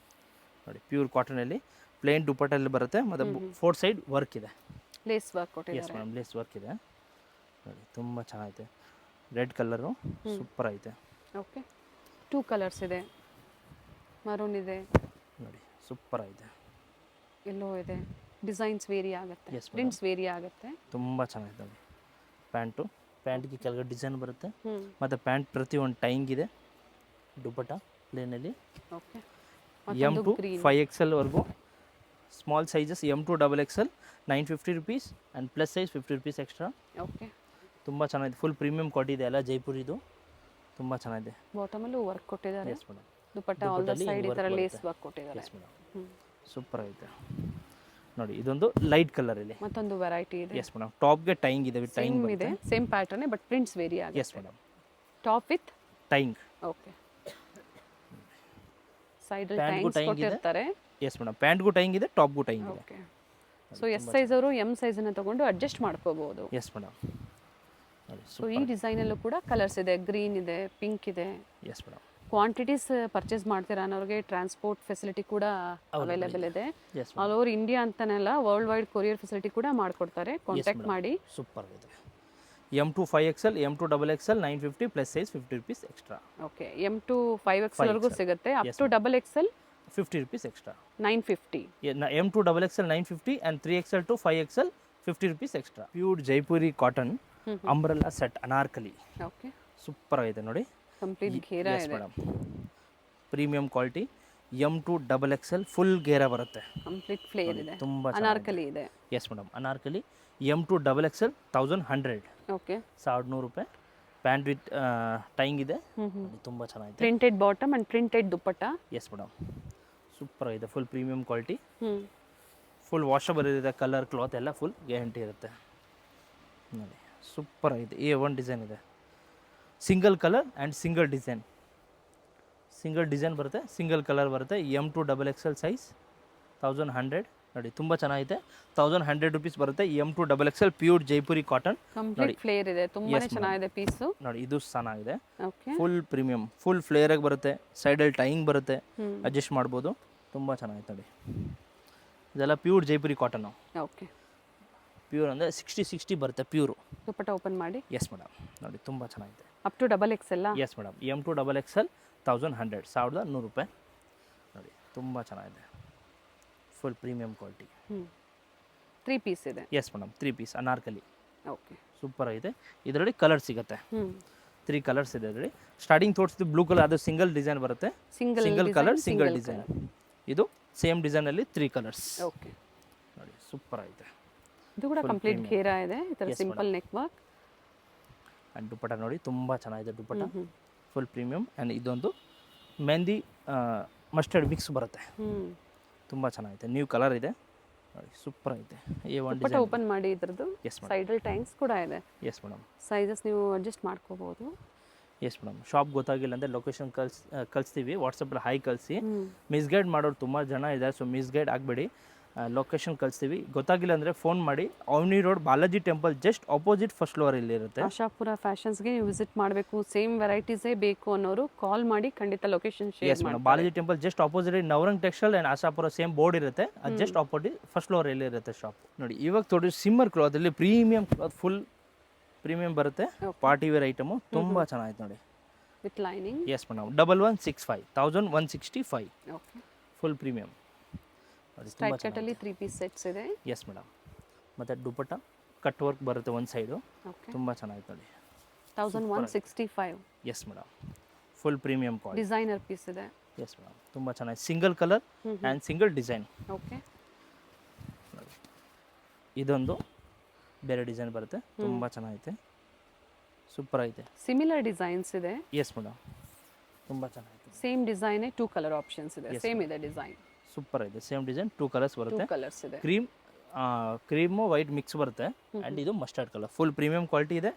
ನೋಡಿ ಪ್ಯೂರ್ ಕಾಟನಲ್ಲಿ ಪ್ಲೇನ್ ದುಪಟ್ಟಲ್ಲಿ ಬರುತ್ತೆ, ಮತ್ತು 4 ಸೈಡ್ ವರ್ಕ್ ಇದೆ, ಲೇಸ್ ವರ್ಕ್ ಎಸ್ ಕೊಟ್ಟಿದ್ದಾರೆ. ಮೇಡಮ್, ಲೇಸ್ ವರ್ಕ್ ಇದೆ. ನೋಡಿ ತುಂಬ ಚೆನ್ನಾಗೈತೆ, ರೆಡ್ ಕಲರು ಸೂಪರ್ ಐತೆ. ಓಕೆ, 2 ಕಲರ್ಸ್ ಇದೆ, ಮರೂನ್ ಇದೆ, ನೋಡಿ ಸೂಪರ್ ಐತೆ, ಎಲ್ಲೋ ಇದೆ. ಡಿಸೈನ್ಸ್ ವೇರಿ ಆಗುತ್ತೆ, Yes, madam. ಪ್ರಿಂಟ್ಸ್ ವೇರಿ ಆಗುತ್ತೆ. ತುಂಬ ಚೆನ್ನಾಗಿದೆ ನೋಡಿ. ಪ್ಯಾಂಟ್ಗೆ ಕೆಳಗಡೆ ಡಿಸೈನ್ ಬರುತ್ತೆ, ಮತ್ತು ಪ್ಯಾಂಟ್ ಪ್ರತಿಯೊಂದು ಟೈಂಗ್ ಇದೆ. ದುಪಟ್ಟ ಪ್ಲೇನಲ್ಲಿ ಓಕೆ. M2 5XL ವರೆಗೂ. Small sizes M2 XXL 950 rupees and plus size 50 rupees extra. Okay, ತುಂಬ ಚೆನ್ನಾಗಿದೆ, ಫುಲ್ ಪ್ರೀಮಿಯಂ ಕ್ವಾಲಿಟಿ ಇದೆ, ಎಲ್ಲ ಜೈಪುರಿದು, ತುಂಬ ಚೆನ್ನಾಗಿದೆ. ಬಾಟಮಲ್ಲೂ ವರ್ಕ್ ಕೊಟ್ಟಿದ್ದಾರೆ. Yes madam, dupatta all the side ಈ ಥರ ಲೇಸ್ ವರ್ಕ್ ಕೊಟ್ಟಿದ್ದಾರೆ. ಎಸ್ ಮೇಡಮ್, ಸೂಪರ್ ಐತೆ ನೋಡಿ. ಇದೊಂದು ಲೈಟ್ ಕಲರ್ ಇಲ್ಲಿ ಮತ್ತೊಂದು ವೆರೈಟಿ ಇದೆ. ಎಸ್ ಮೇಡಮ್, ಟಾಪ್ಗೆ ಟೈಂಗ್ ಇದೆ, ವಿತ್ ಟೈಂಗ್ ಸೇಮ್ ಇದೆ, same pattern but prints vary ಆಗುತ್ತೆ. Yes madam, top with tying. Okay, side ಅಲ್ಲಿ ಪ್ಯಾಂಟ್ಗೂ ಟೈಮ್ಸ್ ಟೈಂಗ್ ಇದೆ. ಕೊಟ್ಟಿರ್ತಾರೆ. ಎಸ್ ಮೇಡಮ್, ಪ್ಯಾಂಟ್ಗೂ ಟೈಂಗ್ ಇದೆ, ಟಾಪ್ಗೂ ಟೈಂಗ್ ಇದೆ. ಓಕೆ, ಸೊ ಎಸ್ ಸೈಜ್ ಅವರು ಎಂ ಸೈಜ್ ಅನ್ನು ತಗೊಂಡು ಅಡ್ಜಸ್ಟ್ ಮಾಡ್ಕೋಬಹುದು. ಎಸ್ ಮೇಡಮ್, ನೋಡಿ ಸೊ ಈ ಡಿಸೈನ್ ಅಲ್ಲೂ ಕೂಡ ಕಲರ್ಸ್ ಇದೆ, ಗ್ರೀನ್ ಇದೆ, ಪಿಂಕ್ ಇದೆ. ಎಸ್ ಮೇಡಮ್, ಕ್ವಾಂಟಿಟೀಸ್ ಪರ್ಚೇಸ್ ಮಾಡ್ತೀರಾ ಅನ್ನೋರಿಗೆ ಟ್ರಾನ್ಸ್ಪೋರ್ಟ್ ಫೆಸಿಲಿಟಿ ಕೂಡ ಅವೈಲೇಬಲ್ ಇದೆ. ಎಸ್ ಆಲ್ ಓವರ್ ಇಂಡಿಯಾ ಅಂತಾನೆಲ್ಲ ವರ್ಲ್ಡ್ ವೈಡ್ ಕೊರಿಯರ್ ಫೆಸಿಲಿಟಿ ಕೂಡ ಮಾಡಿಕೊಡ್ತಾರೆ. ಕಾಂಟ್ಯಾಕ್ಟ್ ಮಾಡಿ. ಸೂಪರ್ ಆಗಿದೆ. M2 5XL M2 XXL 950 plus size 50 rupees extra. Okay, M2 5XL ವರೆಗೂ ಸಿಗುತ್ತೆ, up to XXL 50 rupees extra. 950. M2 XXL 950 and 3XL to 5XL 50 rupees extra. Pure Jaipuri cotton umbrella set Anarkali, okay, super ಆಗಿದೆ ನೋಡಿ. Complete ಘೇರಾ yes ಇದೆ, madam, premium quality. M2 XXL full ಗೇರಾ ಬರುತ್ತೆ, complete flare ಇದೆ, ತುಂಬ ಅನಾರ್ಕಲಿ ಇದೆ. Yes madam, Anarkali M2 XXL 1100, okay, 1100 ರೂಪಾಯಿ. ಪ್ಯಾಂಟ್ ವಿತ್ ಟೈಂಗ್ ಇದೆ, ತುಂಬ ಚೆನ್ನಾಗಿದೆ. Printed bottom and printed dupatta. S madam, super ಆಗಿದೆ, ಫುಲ್ ಪ್ರೀಮಿಯಂ ಕ್ವಾಲಿಟಿ, ಹ್ಮ್, ಫುಲ್ ವಾಷಬಲ್ ಇದೆ, ಕಲರ್ ಕ್ಲಾತ್ ಎಲ್ಲ ಫುಲ್ ಗ್ಯಾರಂಟಿ ಇರುತ್ತೆ ನೋಡಿ. ಸೂಪರ್ ಆಗಿದೆ. A1 ಡಿಸೈನ್ ಇದೆ, single colour and single design ಬರುತ್ತೆ, ಸಿಂಗಲ್ ಕಲರ್ ಬರುತ್ತೆ. M2 XXL ಸೈಜ್ 1100 ನೋಡಿ, ತುಂಬ ಚೆನ್ನಾಗಿದೆ. 1100 rupees ಬರುತ್ತೆ. M2 XXL pure Jaipuri cotton, complete flare ಇದೆ, ತುಂಬಾನೇ ಚೆನ್ನಾಗಿದೆ ಪೀಸು. ನೋಡಿ ಇದು ಚೆನ್ನಾಗಿದೆ, okay, full premium, full flare ಆಗಿ ಬರುತ್ತೆ, ಸೈಡಲ್ಲಿ ಟೈಂಗ್ ಬರುತ್ತೆ, ಅಡ್ಜಸ್ಟ್ ಮಾಡ್ಬೋದು, ತುಂಬ ಚೆನ್ನಾಗಿದೆ ನೋಡಿ. ಇದೆಲ್ಲ pure Jaipuri cotton. Okay, pure ಅಂದರೆ 60 ಬರುತ್ತೆ ಪ್ಯೂರು. ದುಪ್ಪಟ್ಟ ಓಪನ್ ಮಾಡಿ. ಎಸ್ ಮೇಡಮ್, ನೋಡಿ ತುಂಬ ಚೆನ್ನಾಗಿದೆ. Up to XXL. Yes madam, M2 XXL 1100, 1100 ರೂಪಾಯಿ ನೋಡಿ, ತುಂಬ ಚೆನ್ನಾಗಿದೆ, ಫುಲ್ ಪ್ರೀಮಿಯಂ ಕ್ವಾಲಿಟಿ. 3 ಪೀಸ್ ಇದೆ. Yes madam, 3 piece Anarkali, okay, super ಆಗಿದೆ. ಇದರಲ್ಲಿ ಕಲರ್ ಸಿಗುತ್ತೆ, 3 ಕಲರ್ಸ್ ಇದೆ ಇದರಲ್ಲಿ. ಸ್ಟಾರ್ಟಿಂಗ್ ತೋರಿಸಿದ್ದು ಬ್ಲೂ ಕಲರ್, ಅದು ಸಿಂಗಲ್ ಡಿಸೈನ್ ಬರುತ್ತೆ, ಸಿಂಗಲ್ ಕಲರ್ ಸಿಂಗಲ್ ಡಿಸೈನ್. ಇದು ಸೇಮ್ ಡಿಸೈನಲ್ಲಿ 3 ಕಲರ್ಸ್. ಓಕೆ, ನೋಡಿ ಸೂಪರ್ ಆಗಿದೆ. ಇದು ಕೂಡ ಕಂಪ್ಲೀಟ್ ಘೇರಾ ಇದೆ, ಈ ಥರ ಸಿಂಪಲ್ ನೆಕ್ ವರ್ಕ್. ಆ್ಯಂಡ್ ದುಪ್ಪಟ್ಟ ನೋಡಿ, ತುಂಬ ಚೆನ್ನಾಗಿದೆ ದುಪ್ಪಟ್ಟ, ಫುಲ್ ಪ್ರೀಮಿಯಂ. ಆ್ಯಂಡ್ ಇದೊಂದು ಮೆಹಂದಿ ಮಸ್ಟರ್ಡ್ ಮಿಕ್ಸ್ ಬರುತ್ತೆ, ತುಂಬ ಚೆನ್ನಾಗಿದೆ, ನ್ಯೂ ಕಲರ್ ಇದೆ ನೋಡಿ, ಸೂಪರ್ ಐತೆ. A1 ದುಪ್ಪಟ್ಟ ಓಪನ್ ಮಾಡಿ, ಇದ್ರದ್ದು ಎಸ್ ಮೇಡಮ್, ಸೈಡಲ್ಲಿ ಟೈಮ್ಸ್ ಕೂಡ ಇದೆ. ಎಸ್ ಮೇಡಮ್, ಸೈಜಸ್ ನೀವು ಅಡ್ಜಸ್ಟ್ ಮಾಡ್ಕೋಬಹುದು. Yes madam. ಶಾಪ್ ಗೊತ್ತಾಗಿಲ್ಲ ಅಂದರೆ ಲೊಕೇಶನ್ ಕಳಿಸ್ತೀವಿ, ವಾಟ್ಸಪ್ಪಲ್ಲಿ ಹಾಯ್ ಕಳಿಸಿ. ಮಿಸ್ಗೈಡ್ ಮಾಡೋರು ತುಂಬ ಜನ ಇದ್ದಾರೆ, ಸೊ ಮಿಸ್ಗೈಡ್ ಆಗಬೇಡಿ. ಲೊಕೇಶನ್ ಕಳಿಸ್ತೀವಿ. ಗೊತ್ತಾಗಿಲ್ಲ ಅಂದರೆ ಫೋನ್ ಮಾಡಿ. Avenue road Balaji temple just opposite first floor ಇಲ್ಲಿ ಇರುತ್ತೆ. ಆಶಾಪುರ ಫ್ಯಾಷನ್ಸ್ಗೆ ನೀವು ವಿಸಿಟ್ ಮಾಡಬೇಕು, ಸೇಮ್ ವೆರೈಟೀಸೇ ಬೇಕು ಅನ್ನೋರು ಕಾಲ್ ಮಾಡಿ ಖಂಡಿತ ಲೊಕೇಶನ್ ಶೇರ್ ಎಸ್ ಮೇಡಮ್. ಮಾಡಿ. Balaji temple just opposite Navrang textile and Ashapura same board ಇರುತ್ತೆ, ಅದು ಜಸ್ಟ್ ಆಪೋಸಿಟ್ ಫಸ್ಟ್ ಫ್ಲೋರ್ ಇಲ್ಲಿ ಇರುತ್ತೆ ಶಾಪ್. ನೋಡಿ ಇವಾಗ ತೋರಿ ಸಿಮ್ಮರ್ ಕ್ಲಾತ್ ಅಲ್ಲಿ ಪ್ರೀಮಿಯಂ ಕ್ಲಾತ್, ಫುಲ್ ಪ್ರೀಮಿಯಂ ಬರುತ್ತೆ. ಪಾರ್ಟಿ ವೇರ್ ಐಟಮು ತುಂಬ ಚೆನ್ನಾಗಿತ್ತು ನೋಡಿ. With lining. Yes madam. 1165 1165 okay. Full premium. Straight ಕಟ್ಟಲ್ಲಿ 3 ಪೀಸ್ ಸೆಟ್ಸ್ ಇದೆ. Yes madam. ಮತ್ತು ದುಪಟ್ಟ ಕಟ್ ವರ್ಕ್ ಬರುತ್ತೆ ಒಂದು ಸೈಡು, ಓಕೆ. ತುಂಬ ಚೆನ್ನಾಗಿತ್ತು ನೋಡಿ. 1165. Yes madam. Full premium quality designer piece ಇದೆ. Yes madam. ತುಂಬ ಚೆನ್ನಾಗಿ single colour and single design. Okay. ಇದೊಂದು ಬೇರೆ ಡಿಸೈನ್ ಬರುತ್ತೆ, ತುಂಬ ಚೆನ್ನಾಗೈತೆ, ಸೂಪರ್ ಐತೆ. ಸಿಮಿಲರ್ ಡಿಸೈನ್ಸ್ ಇದೆ. Yes madam. ತುಂಬ ಚೆನ್ನಾಗಿದೆ. ಸೇಮ್ ಡಿಸೈನೇ 2 ಕಲರ್ ಆಪ್ಷನ್ಸ್ ಇದೆ. ಸೇಮ್ ಇದೆ ಡಿಸೈನ್. ಸೂಪರ್ ಇದೆ. ಸೇಮ್ ಡಿಸೈನ್ 2 ಕಲರ್ಸ್ ಬರುತ್ತೆ. 2 ಕಲರ್ಸ್ ಇದೆ. ಕ್ರೀಮು ವೈಟ್ ಮಿಕ್ಸ್ ಬರುತ್ತೆ ಆ್ಯಂಡ್ ಇದು mustard colour. Full premium quality ಇದೆ.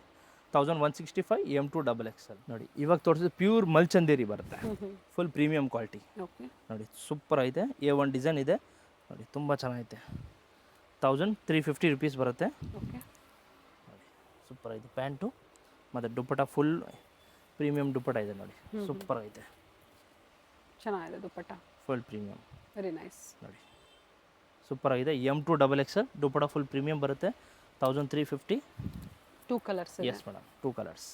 1165 M2 XXL. ನೋಡಿ ಇವಾಗ ತೋರಿಸಿದ ಪ್ಯೂರ್ ಮಲ್ಚಂದೇರಿ ಬರುತ್ತೆ, ಫುಲ್ ಪ್ರೀಮಿಯಂ ಕ್ವಾಲಿಟಿ. ಓಕೆ. ನೋಡಿ ಸೂಪರ್ ಐತೆ. A1 ಡಿಸೈನ್ ಇದೆ ನೋಡಿ, ತುಂಬ ಚೆನ್ನಾಗೈತೆ. 1350 ರುಪೀಸ್ ಬರುತ್ತೆ. ಓಕೆ. ನೋಡಿ ಸೂಪರ್ ಐತೆ. ಪ್ಯಾಂಟು ಮತ್ತು ದುಪ್ಪಟ ಫುಲ್ ಪ್ರೀಮಿಯಂ ದುಪ್ಪಟ ಇದೆ ನೋಡಿ, ಸೂಪರ್ ಐತೆ. ಚೆನ್ನಾಗಿದೆ dupatta. Full premium. Very nice. ನೋಡಿ ಸೂಪರ್ ಆಗಿದೆ. M2 XXL dupatta full premium ಬರುತ್ತೆ. 1350. 2 ಕಲರ್ಸ್ ಇದೆ. Yes madam. 2 colours.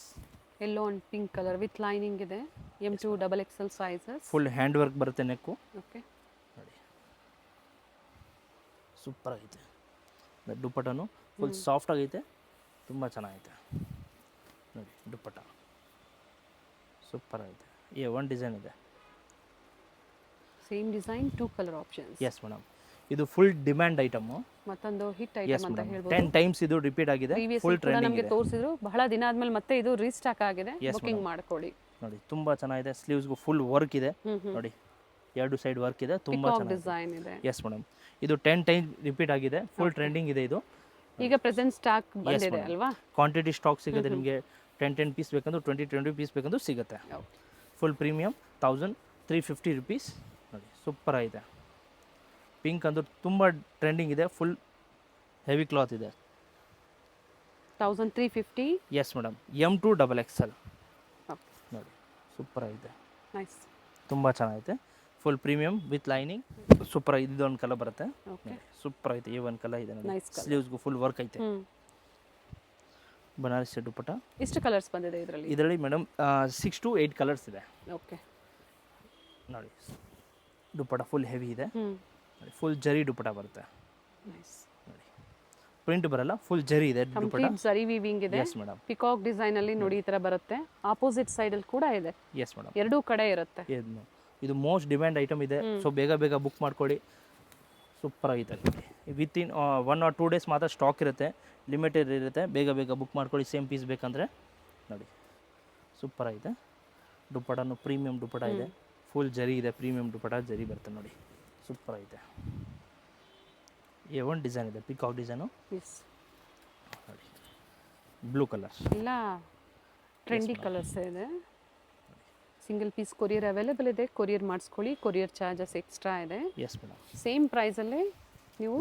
Yellow and pink colour with lining ಇದೆ. M2 XXL sizes. Full hand work ಬರುತ್ತೆ ನೆಕ್ಕು. ಓಕೆ. ನೋಡಿ ಸೂಪರ್ ಆಗೈತೆ. ದುಪ್ಪಟನು ಫುಲ್ ಸಾಫ್ಟ್ ಆಗೈತೆ, ತುಂಬ ಚೆನ್ನಾಗೈತೆ ನೋಡಿ. ದುಪ್ಪಟ ಸೂಪರ್ ಐತೆ. A1 ಡಿಸೈನ್ ಇದೆ. Same design 2 colour options. Yes madam. ಇದು ಫುಲ್ ಡಿಮ್ಯಾಂಡ್ ಐಟಮು. ಮತ್ತೊಂದು ಹಿಟ್ ಎಸ್ ಐಟಮ್ ಅಂತ ಮೇಡಮ್. ಹೇಳ್ಬೋದು. 10 ಟೈಮ್ಸ್ ಇದು ರಿಪೀಟ್ ಆಗಿದೆ. ಫುಲ್ ಟ್ರೆಂಡಿಂಗ್ ನಮಗೆ ಇದೆ. ತೋರಿಸಿದ್ರು ಬಹಳ ದಿನ ಆದ್ಮೇಲೆ ಮತ್ತೆ ಇದು ರೀಸ್ಟಾಕ್ ಆಗಿದೆ. Yes, booking madam. ಮಾಡ್ಕೊಳ್ಳಿ. ನೋಡಿ ತುಂಬ ಚೆನ್ನಾಗಿದೆ. ಸ್ಲೀವ್ಸ್ಗೂ ಫುಲ್ ವರ್ಕ್ ಇದೆ ನೋಡಿ, 2 ಸೈಡ್ ವರ್ಕ್ ಇದೆ, ತುಂಬ ಚೆನ್ನಾಗಿದೆ. ಡಿಸೈನ್ ಇದೆ. Yes madam. ಇದು 10 ಟೈಮ್ ರಿಪೀಟ್ ಆಗಿದೆ. ಫುಲ್ ಟ್ರೆಂಡಿಂಗ್ ಇದೆ ಇದು. ಈಗ ಪ್ರೆಸೆಂಟ್ ಸ್ಟಾಕ್ ಬಂದಿದೆ madam. ಅಲ್ವಾ? ಕ್ವಾಂಟಿಟಿ ಸ್ಟಾಕ್ ಸಿಗುತ್ತೆ ನಿಮಗೆ. 10 ಪೀಸ್ ಬೇಕಂದ್ರೆ 20 ಪೀಸ್ ಬೇಕಂದ್ರೂ ಸಿಗುತ್ತೆ. ಫುಲ್ ಪ್ರೀಮಿಯಂ 1350 ರುಪೀಸ್ ನೋಡಿ, ಸೂಪರ್ ಆಗಿದೆ. ಪಿಂಕ್ ಅಂದ್ರೂ ತುಂಬ ಟ್ರೆಂಡಿಂಗ್ ಇದೆ. ಫುಲ್ ಹೆವಿ ಕ್ಲಾತ್ ಇದೆ. 1350. S madam. M2 XXL ನೋಡಿ, ಸೂಪರ್ ಆಗಿದೆ. ನೈಸ್. ತುಂಬ ಚೆನ್ನಾಗೈತೆ. Full premium with lining. Super ಆಗಿದೆ. ಇದೊಂದು ಕಲರ್ ಬರುತ್ತೆ. ಓಕೆ. ಸೂಪರ್ ಐತೆ. A1 ಕಲರ್ ಇದೆ ನೋಡಿ. Nice colour. ಸ್ಲೀವ್ಸ್ಗೂ ಫುಲ್ ವರ್ಕ್ ಐತೆ. ಬನಾರಸಿ ದುಪ್ಪಟ. ಎಷ್ಟು ಕಲರ್ಸ್ ಬಂದಿದೆ ಇದರಲ್ಲಿ? ಇದರಲ್ಲಿ ಮೇಡಮ್ 6 to 8 ಕಲರ್ಸ್ ಇದೆ ಓಕೆ. ನೋಡಿ. ದುಪ್ಪಟ ಫುಲ್ ಹೆವಿ ಇದೆ. ಹ್ಮ್. ಫುಲ್ ಜರಿ ದುಪ್ಪಟ ಬರುತ್ತೆ ನೈಸ್. ನೋಡಿ. ಪ್ರಿಂಟ್ ಬರಲ್ಲ, ಫುಲ್ ಜರಿ ಇದೆ ದುಪ್ಪಟ. ಕಂಪ್ಲೀಟ್ ಜರಿ ವೀವಿಂಗ್ ಇದೆ. Yes madam. ಪಿಕಾಕ್ ಡಿಸೈನ್ ಅಲ್ಲಿ ನೋಡಿ ಈ ತರ ಬರುತ್ತೆ. ಆಪೋಸಿಟ್ ಸೈಡ್ ಅಲ್ಲಿ ಕೂಡ ಇದೆ. Yes madam. ಎರಡೂ ಕಡೆ ಇರುತ್ತೆ. ಇದು ಮೋಸ್ಟ್ ಡಿಮ್ಯಾಂಡ್ ಐಟಮ್ ಇದೆ, ಸೊ ಬೇಗ ಬೇಗ ಬುಕ್ ಮಾಡ್ಕೊಳ್ಳಿ. ಸೂಪರ್ ಆಗಿದೆ. ವಿತ್ ಇನ್ 1 or 2 ಡೇಸ್ ಮಾತ್ರ ಸ್ಟಾಕ್ ಇರುತ್ತೆ, ಲಿಮಿಟೆಡ್ ಇರುತ್ತೆ. ಬೇಗ ಬೇಗ ಬುಕ್ ಮಾಡ್ಕೊಳ್ಳಿ ಸೇಮ್ ಪೀಸ್ ಬೇಕಂದರೆ. ನೋಡಿ ಸೂಪರ್ ಆಗಿದೆ. ದುಪ್ಪಟನು ಪ್ರೀಮಿಯಂ ದುಪ್ಪಟ ಇದೆ. ಫುಲ್ ಜರಿ ಇದೆ, ಪ್ರೀಮಿಯಂ ದುಪ್ಪಟ ಜರಿ ಬರುತ್ತೆ ನೋಡಿ, ಸೂಪರ್ ಐತೆ. A1 ಡಿಸೈನ್ ಇದೆ, ಪಿಕಾಕ್ ಡಿಸೈನು ಎಸ್. ನೋಡಿ. ಬ್ಲೂ ಕಲರ್ ಎಲ್ಲ ಟ್ರೆಂಡಿ ಕಲರ್ಸ್ ಇದೆ. ಸಿಂಗಲ್ ಪೀಸ್ ಕೊರಿಯರ್ ಅವೈಲೇಬಲ್ ಇದೆ. ಕೊರಿಯರ್ ಮಾಡಿಸ್ಕೊಳ್ಳಿ. ಕೊರಿಯರ್ ಚಾರ್ಜಸ್ ಎಕ್ಸ್ಟ್ರಾ ಇದೆ. Yes madam. ಸೇಮ್ ಪ್ರೈಸಲ್ಲೇ ನೀವು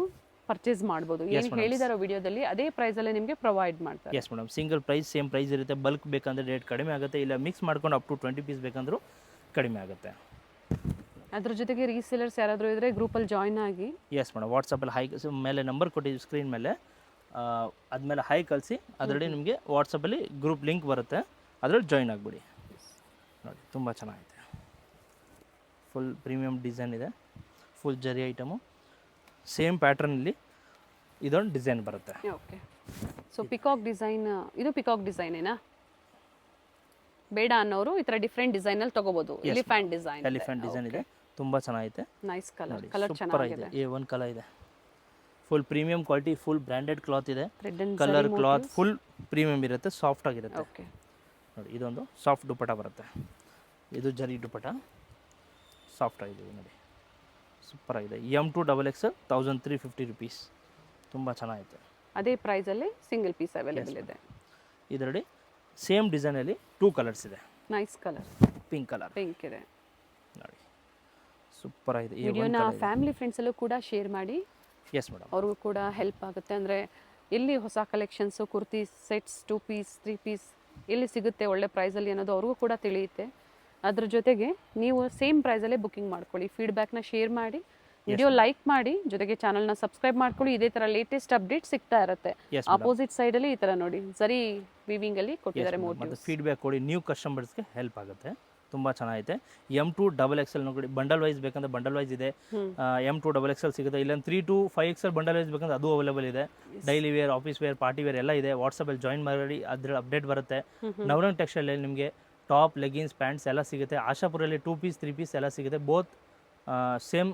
ಪರ್ಚೇಸ್ ಮಾಡ್ಬೋದು. ಏನು ಹೇಳಿದಾರೋ ವಿಡಿಯೋದಲ್ಲಿ ಅದೇ ಪ್ರೈಸಲ್ಲೇ ನಿಮಗೆ ಪ್ರೊವೈಡ್ ಮಾಡ್ತಾರೆ. Yes madam. Single price same price ಇರುತ್ತೆ. ಬಲ್ಕ್ ಬೇಕಂದ್ರೆ ರೇಟ್ ಕಡಿಮೆ ಆಗುತ್ತೆ, ಇಲ್ಲ ಮಿಕ್ಸ್ ಮಾಡ್ಕೊಂಡು ಅಪ್ ಟು 20 ಪೀಸ್ ಬೇಕಂದ್ರೂ ಕಡಿಮೆ ಆಗುತ್ತೆ. ಅದ್ರ ಜೊತೆಗೆ ರೀಸೇಲರ್ಸ್ ಯಾರಾದರೂ ಇದ್ದರೆ ಗ್ರೂಪಲ್ಲಿ ಜಾಯ್ನ್ ಆಗಿ. Yes madam. ವಾಟ್ಸಪ್ಪಲ್ಲಿ ಹೈ ಮೇಲೆ ನಂಬರ್ ಕೊಟ್ಟಿದ್ದೀವಿ ಸ್ಕ್ರೀನ್ ಮೇಲೆ, ಅದ್ಮೇಲೆ ಹೈ ಕಳಿಸಿ. ಅದರಲ್ಲಿ ನಿಮಗೆ ವಾಟ್ಸಪ್ಪಲ್ಲಿ ಗ್ರೂಪ್ ಲಿಂಕ್ ಬರುತ್ತೆ, ಅದರಲ್ಲಿ ಜಾಯ್ನ್ ಆಗಿಬಿಡಿ. ನೋಡಿ ತುಂಬ ಚೆನ್ನಾಗಿದೆ. ಫುಲ್ ಪ್ರೀಮಿಯಂ ಡಿಸೈನ್ ಇದೆ. ಫುಲ್ ಜರಿ ಐಟಮು. ಸೇಮ್ ಪ್ಯಾಟ್ರನಲ್ಲಿ ಇದೊಂದು ಡಿಸೈನ್ ಬರುತ್ತೆ. ಓಕೆ. ಸೊ ಪಿಕಾಕ್ ಡಿಸೈನ್, ಇದು ಪಿಕಾಕ್ ಡಿಸೈನೇನಾ? ಬೇಡ ಅನ್ನೋರು ಈ ಥರ ಡಿಫ್ರೆಂಟ್ ಡಿಸೈನಲ್ಲಿ ತೊಗೋಬೋದು. Elephant design. ಎಲಿಫೆಂಟ್ ಡಿಸೈನ್ ಇದೆ, ತುಂಬ ಚೆನ್ನಾಗಿದೆ. Nice colour. ನೋಡಿ ಕಲರ್ ಸೂಪರ್ ಆಗಿದೆ. ಚೆನ್ನಾಗಿದೆ. A1 ಕಲರ್ ಇದೆ. Full premium quality, full branded cloth ಇದೆ. Red and colour cloth full premium ಇರುತ್ತೆ, ಸಾಫ್ಟ್ ಆಗಿರುತ್ತೆ. ಓಕೆ. ನೋಡಿ ಇದೊಂದು ಸಾಫ್ಟ್ ದುಪ್ಪಟ ಬರುತ್ತೆ. ಇದು ಜರಿ ದುಪ್ಪಟ ಸಾಫ್ಟ್ ಆಗಿದೆ ನೋಡಿ, ಸೂಪರ್ ಆಗಿದೆ. M2 XXL 1350 ರುಪೀಸ್, ತುಂಬ ಚೆನ್ನಾಗಿದೆ. ಅದೇ ಪ್ರೈಸಲ್ಲಿ ಸಿಂಗಲ್ ಪೀಸ್ ಅವೈಲೇಬಲ್ ಇದೆ. ಇದರಲ್ಲಿ ಸೇಮ್ ಡಿಸೈನಲ್ಲಿ 2 ಕಲರ್ಸ್ ಇದೆ. Nice colour, pink colour pink ಇದೆ ನೋಡಿ, ಸೂಪರ್ ಆಗಿದೆ. ಈ ವಿಡಿಯೋನ ಫ್ಯಾಮಿಲಿ ಫ್ರೆಂಡ್ಸಲ್ಲೂ ಕೂಡ ಶೇರ್ ಮಾಡಿ, ಎಸ್ ಮೇಡಮ್, ಅವ್ರಿಗೂ ಕೂಡ ಹೆಲ್ಪ್ ಆಗುತ್ತೆ. ಅಂದರೆ ಎಲ್ಲಿ ಹೊಸ collections, kurti sets 2 piece 3 piece ಎಲ್ಲಿ ಸಿಗುತ್ತೆ ಒಳ್ಳೆ ಪ್ರೈಸಲ್ಲಿ ಅನ್ನೋದು ಅವ್ರಿಗೂ ಕೂಡ ತಿಳಿಯುತ್ತೆ. ಅದ್ರ ಜೊತೆಗೆ ನೀವು ಸೇಮ್ ಪ್ರೈಸಲ್ಲೇ ಬುಕ್ಕಿಂಗ್ ಮಾಡ್ಕೊಳ್ಳಿ. ಫೀಡ್ಬ್ಯಾಕ್ನ ಶೇರ್ ಮಾಡಿ, ವಿಡಿಯೋ ಲೈಕ್ ಮಾಡಿ, ಜೊತೆಗೆ ಚಾನಲ್ನ ಸಬ್ಸ್ಕ್ರೈಬ್ ಮಾಡ್ಕೊಳ್ಳಿ. ಇದೇ ಥರ ಲೇಟೆಸ್ಟ್ ಅಪ್ಡೇಟ್ ಸಿಗ್ತಾ ಇರುತ್ತೆ. ಆಪೋಸಿಟ್ ಸೈಡಲ್ಲಿ ಈ ಥರ ನೋಡಿ ಸರಿ ವಿವಿಂಗಲ್ಲಿ ಕೊಟ್ಟಿದ್ದಾರೆ ಮೋಟಿವ್ಸ್. ಫೀಡ್ಬ್ಯಾಕ್ ಕೊಡಿ, ನ್ಯೂ ಕಸ್ಟಮರ್ಸ್ಗೆ ಹೆಲ್ಪ್ ಆಗುತ್ತೆ. ತುಂಬ ಚೆನ್ನಾಗಿದೆ. M2XXL ನೋಡಿ, ಬಂಡಲ್ ವೈಸ್ ಬೇಕಂದ್ರೆ ಬಂಡಲ್ ವೈಸ್ ಇದೆ, M2XXL ಸಿಗುತ್ತೆ. ಇಲ್ಲ 3 to 5XL ಬಂಡಲ್ ವೈಸ್ ಬೇಕಂದ್ರೆ ಅದು ಅವೈಲೇಬಲ್ ಇದೆ. Daily wear, office wear, party wear ಎಲ್ಲ ಇದೆ. ವಾಟ್ಸಪ್ಪಲ್ಲಿ ಜಾಯಿನ್ ಮಾಡಿ, ಅದ್ರ ಅಪ್ಡೇಟ್ ಬರುತ್ತೆ. ನವರಂಗ್ ಟೆಕ್ಸ್ಟೈಲಲ್ಲಿ ನಿಮಗೆ ಟಾಪ್, ಲೆಗಿನ್ಸ್, ಪ್ಯಾಂಟ್ಸ್ ಎಲ್ಲ ಸಿಗುತ್ತೆ. ಆಶಾಪುರಲ್ಲಿ 2 ಪೀಸ್ 3 ಪೀಸ್ ಎಲ್ಲ ಸಿಗುತ್ತೆ. ಬೋತ್ ಸೇಮ್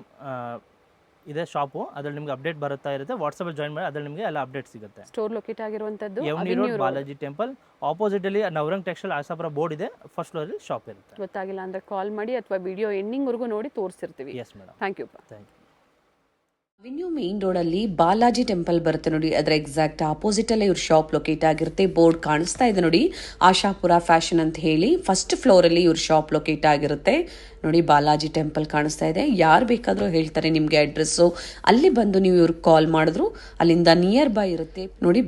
ಇದೆ ಶಾಪು. ಅದ್ರಲ್ಲಿ ನಿಮಗೆ ಅಪ್ಡೇಟ್ ಬರುತ್ತಾ ಇರುತ್ತೆ. ವಾಟ್ಸಪ್ಪಲ್ಲಿ ಜಾಯಿನ್ ಮಾಡಿ, ಅದ್ರಲ್ಲಿ ನಿಮಗೆ ಎಲ್ಲ ಅಪ್ಡೇಟ್ ಸಿಗುತ್ತೆ. ಸ್ಟೋರ್ ಲೊಕೇಟ್ ಆಗಿರುವಂಥದ್ದು ಎವ್ನಿ ರೋಡ್, ಬಾಲಾಜಿ ಟೆಂಪಲ್ ಆಪೋಸಿಟಲ್ಲಿ ನವರಂಗ್ ಟೆಕ್ಸ್ಟೈಲ್ ಆಶಾಪುರ ಬೋರ್ಡ್ ಇದೆ. ಫಸ್ಟ್ ಫ್ಲೋರಲ್ಲಿ ಶಾಪ್ ಇರುತ್ತೆ. ಗೊತ್ತಾಗಿಲ್ಲ ಅಂದರೆ ಕಾಲ್ ಮಾಡಿ ಅಥವಾ ವಿಡಿಯೋ ಎಂಡಿಂಗ್ವರೆಗೂ ನೋಡಿ ತೋರಿಸಿರ್ತೀವಿ. Yes madam, thank you. Thank. Avenue main ರೋಡಲ್ಲಿ ಬಾಲಾಜಿ ಟೆಂಪಲ್ ಬರುತ್ತೆ ನೋಡಿ, ಅದರ ಎಕ್ಸಾಕ್ಟ್ ಆಪೋಸಿಟ್ ಅಲ್ಲೇ ಇವ್ರ ಶಾಪ್ ಲೊಕೇಟ್ ಆಗಿರುತ್ತೆ. ಬೋರ್ಡ್ ಕಾಣಿಸ್ತಾ ಇದೆ ನೋಡಿ, ಆಶಾಪುರ ಫ್ಯಾಷನ್ ಅಂತ ಹೇಳಿ. ಫಸ್ಟ್ ಫ್ಲೋರ್ ಅಲ್ಲಿ ಇವ್ರ ಶಾಪ್ ಲೊಕೇಟ್ ಆಗಿರುತ್ತೆ ನೋಡಿ. ಬಾಲಾಜಿ ಟೆಂಪಲ್ ಕಾಣಿಸ್ತಾ ಇದೆ. ಯಾರು ಬೇಕಾದರೂ ಹೇಳ್ತಾರೆ ನಿಮಗೆ ಅಡ್ರೆಸ್ಸು. ಅಲ್ಲಿ ಬಂದು ನೀವು ಇವ್ರಿಗೆ ಕಾಲ್ ಮಾಡಿದ್ರು ಅಲ್ಲಿಂದ ನಿಯರ್ ಬೈ ಇರುತ್ತೆ ನೋಡಿ.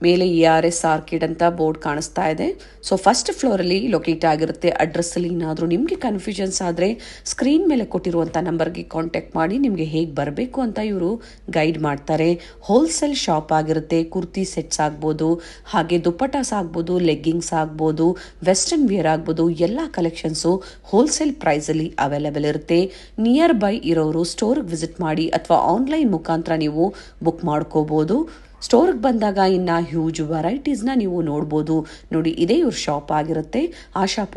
ಮೇಲೆ ERS ಆರ್ಕಿಡ್ ಅಂತ ಬೋರ್ಡ್ ಕಾಣಿಸ್ತಾ ಇದೆ. ಸೊ ಫಸ್ಟ್ ಫ್ಲೋರಲ್ಲಿ ಲೊಕೇಟ್ ಆಗಿರುತ್ತೆ. ಅಡ್ರೆಸ್ಸಲ್ಲಿ ಏನಾದರೂ ನಿಮಗೆ ಕನ್ಫ್ಯೂಷನ್ಸ್ ಆದರೆ ಸ್ಕ್ರೀನ್ ಮೇಲೆ ಕೊಟ್ಟಿರುವಂಥ ನಂಬರ್ಗೆ ಕಾಂಟ್ಯಾಕ್ಟ್ ಮಾಡಿ, ನಿಮಗೆ ಹೇಗೆ ಬರಬೇಕು ಅಂತ ಇವರು ಗೈಡ್ ಮಾಡ್ತಾರೆ. ಹೋಲ್ಸೇಲ್ ಶಾಪ್ ಆಗಿರುತ್ತೆ. ಕುರ್ತಿ ಸೆಟ್ಸ್ ಆಗ್ಬೋದು, ಹಾಗೆ ದುಪ್ಪಟಾಸ್ ಆಗ್ಬೋದು, ಲೆಗ್ಗಿಂಗ್ಸ್ ಆಗ್ಬೋದು, ವೆಸ್ಟರ್ನ್ ವೇರ್ ಆಗ್ಬೋದು, ಎಲ್ಲ ಕಲೆಕ್ಷನ್ಸು ಹೋಲ್ಸೇಲ್ ಪ್ರೈಸಲ್ಲಿ ಅವೈಲೇಬಲ್ ಇರುತ್ತೆ. ನಿಯರ್ ಬೈ ಇರೋರು ಸ್ಟೋರ್ಗೆ ವಿಸಿಟ್ ಮಾಡಿ ಅಥವಾ ಆನ್ಲೈನ್ ಮುಖಾಂತರ ನೀವು ಬುಕ್ ಮಾಡ್ಕೋಬೋದು. ಸ್ಟೋರ್ಗೆ ಬಂದಾಗ ಇನ್ನು ಹ್ಯೂಜ್ ವೆರೈಟೀಸ್ನ ನೀವು ನೋಡ್ಬೋದು ನೋಡಿ. ಇದೇ ಇವ್ರ ಶಾಪ್ ಆಗಿರುತ್ತೆ. ಆಶಾ